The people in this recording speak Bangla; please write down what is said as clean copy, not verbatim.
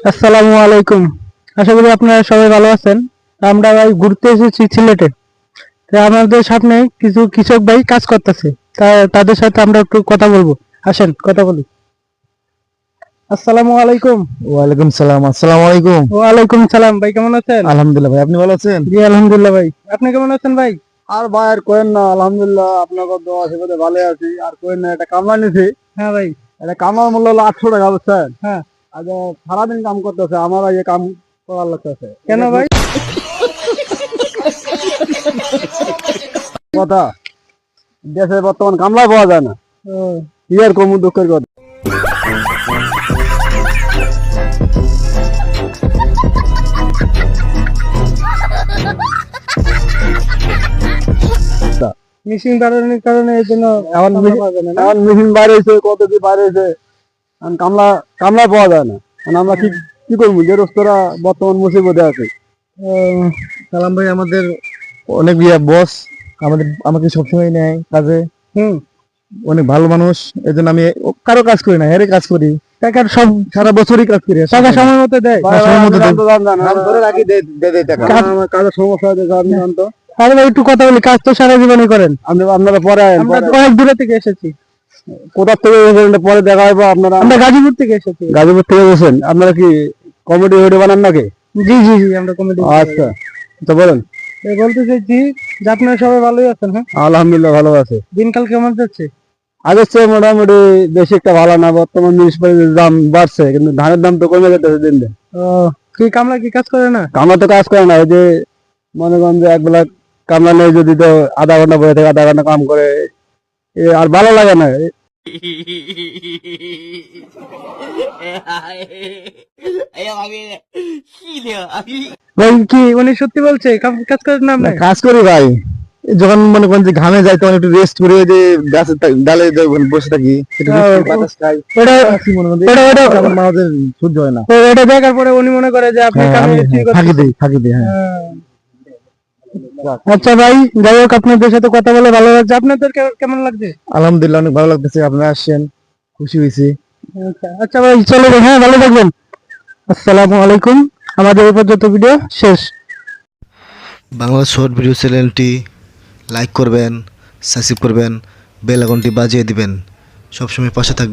আসসালামু আলাইকুম। আশা করি আপনারা সবাই ভালো আছেন। আমরা ভাই ঘুরতে এসেছি সিলেটে। তো আমাদের সামনে কিছু কৃষক ভাই কাজ করতেছে। তাদের সাথে আমরা একটু কথা বলবো। আসেন কথা বলি। আসসালামু আলাইকুম। ওয়ালাইকুম সালাম। আসসালামু আলাইকুম। ওয়ালাইকুম সালাম। ভাই কেমন আছেন? আলহামদুলিল্লাহ ভাই, আপনি ভালো আছেন? জি আলহামদুলিল্লাহ ভাই। আপনি কেমন আছেন ভাই? আর ভাই আর কোয়েন না, আলহামদুলিল্লাহ আপনার দোয়া আশীর্বাদে ভালো আছি। আর কোয়েন না, একটা কামলা নিছি। হ্যাঁ ভাই। এটা কামলার মূল্য হলো 800 টাকা, বুঝছেন? হ্যাঁ। আজ সারাদিন কাম করতেছে, আমার এই কাম করার লাগতেছে। কেন ভাই? কথা, দেশে বর্তমান কামলা পাওয়া যায় না। ও, কি আর কম, দুঃখের কথা। মেশিন বাড়ানোর কারণে এই জন্য এখন কামলা পাওয়া যায় না, না? এখন মেশিন বাড়িয়েছে, কত কি বাড়িয়েছে, এখন কামলা কামলা পাওয়া যায় না। এখন আমরা কি কি করবো, যে রোস্তরা বর্তমান মুসিবতে আছে। ও, সালাম ভাই আমাদের অনেক বস, আমাকে সবসময় নেয় কাজে। হুম। অনেক ভালো মানুষ, এই জন্য আমি কারো কাজ করি না, হেরে কাজ করি। টাকার সব সারা বছরই কাজ করি। টাকা সময় মতো দেয়। সময় মতো কাজের সমস্যা হয়েছে, আপনি জানতো। আরে ভাই একটু কথা বলি, কাজ তো সারা জীবনই করেন। আপনারা পরে আয়েন, আমরা তো অনেক দূরে থেকে এসেছি। কোথা থেকে এসেছেন এটা পরে দেখা হবে। আপনারা আমরা গাজীপুর থেকে এসেছি। গাজীপুর থেকে এসেছেন, আপনারা কি কমেডি ভিডিও বানান নাকি? জি জি জি, আমরা কমেডি। আচ্ছা, তো বলেন। বলতে চাইছি যে আপনারা সবাই ভালোই আছেন? হ্যাঁ। আলহামদুলিল্লাহ ভালো আছে। দিনকাল কেমন যাচ্ছে? আগের চেয়ে মোটামুটি বেশি একটা ভালো না, বর্তমান জিনিসপত্রের দাম বাড়ছে, কিন্তু ধানের দাম তো কমে যাচ্ছে দিন দিন। ও, কি কামলা কি কাজ করে না? কামলা তো কাজ করে না, এই যে মনে করেন যে একবেলা কামলা নেই, যদি তো আধা ঘন্টা বসে থেকে আধা ঘন্টা কাম করে, আর ভালো লাগে না। ভাই কি উনি সত্যি বলছে কাজ করেন না না, আপনি? কাজ করি ভাই। যখন মনে করেন যে ঘামে যাই, তখন একটু রেস্ট করে, ওই যে গাছের ডালে বসে থাকি, একটু rest করি, বাতাস খাই। ওটা কি মনে করেন যে ওটা ওটা আমার মাঝে সহ্য হয় না। ওটা দেখার পরে উনি মনে করে যে আপনি হ্যাঁ, কামে আমি ঠিক ফাঁকি করছেন। দিই, ফাঁকি দিই, হ্যাঁ। আচ্ছা ভাই, যাই হোক আপনাদের সাথে কথা বলে ভালো লাগছে। আপনাদের কেমন লাগছে? আলহামদুলিল্লাহ অনেক ভালো লাগতেছে, আপনারা আসছেন, খুশি হয়েছি। আচ্ছা আচ্ছা ভাই, চলো রে, হ্যাঁ ভালো থাকবেন। আসসালামু আলাইকুম। আমাদের এই পর্যন্ত ভিডিও শেষ। বাংলা শর্ট ভিডিও চ্যানেলটি লাইক করবেন, সাবস্ক্রাইব করবেন, বেল আইকনটি বাজিয়ে দিবেন, সবসময় পাশে থাকবেন।